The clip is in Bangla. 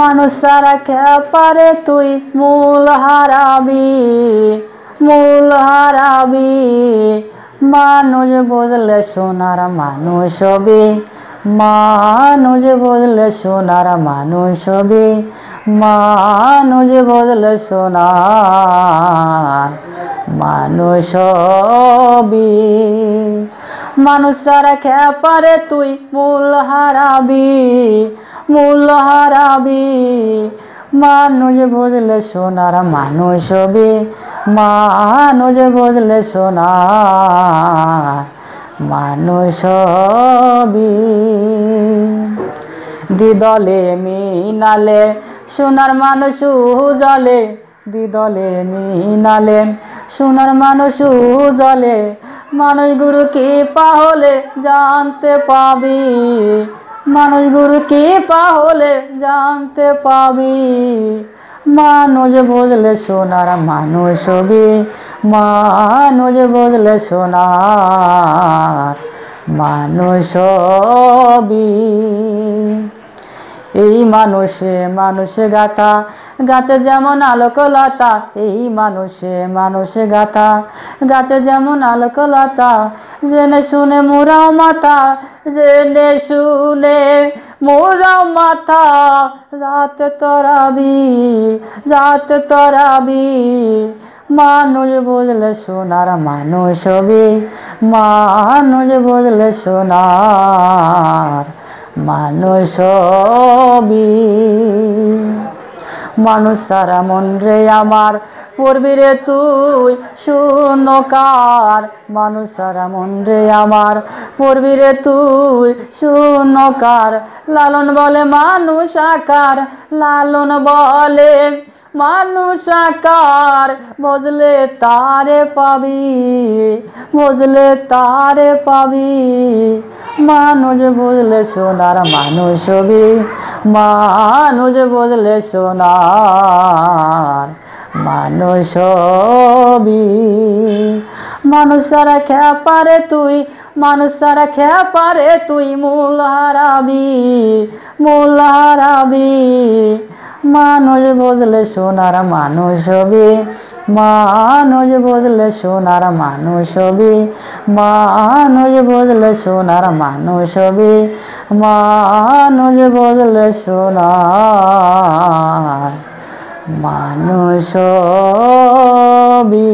মানুষ ছাড়া কে পারে তুই মূল হারাবি, মূল হারাবি। মানুষ বুঝলে সোনার মানুষ হবি, মানুষ বুঝলে সোনার মানুষ হবি, মানুষ বুঝলে সোনার মানুষ হবি। মানুষ ছাড়া কে পারে তুই মূল হারাবি, মূল হারাবি। মানুষ বুঝলে সোনার মানুষ হবি, মানুষ বুঝলে সোনার মানুষ হবি। দ্বিদলে মিনালে সোনার মানুষ জলে, দ্বিদলে মিনালে সোনার মানুষ জলে। মানুষ গুরু কৃপা হলে জানতে পাবি, মানুষ গুরু কৃপা হলে জানতে পাবি। মানুষ বুঝলে সোনার মানুষ হবি, মানুষ বুঝলে সোনার মানুষ হবি। এই মানুষে মানুষে গাথা, গাছে যেমন আলোকলতা। এই মানুষে মানুষে গাথা, গাছে যেমন আলোকলতা। জেনে শুনে মোরাও মাথা, জেনে শুনে মোরাও মাথা। যাতে তরাবি, যাতে তরাবি। মানুষ বুঝলে সোনার মানুষ হবি, মানুষ বুঝলে সোনার মানুষ হবি। মানুষ সারা মন রে আমার পড়বি রে তুই শূন্যকার, মানুষ সারা মন রে আমার পড়বি রে তুই শূন্যকার। লালন বলে মানুষ আকার, লালন বলে মানুষ আকার। বুঝলে তারে পাবি, বুঝলে তারে পাবি। মানুষ বুঝলে সোনার মানুষ হবি, মানুষ বুঝলে সোনার মানুষ হবি। মানুষ ছাড়া কে পারে তুই, মানুষ ছাড়া কে পারে তুই মূল হারাবি, মূল হারাবি। মানুষ বুঝলে সোনার মানুষ হবি, মানুষ বুঝলে সোনার মানুষ হবি, মানুষ বুঝলে সোনার মানুষ হবি, মানুষ বুঝলে সোনার মানুষ হবি।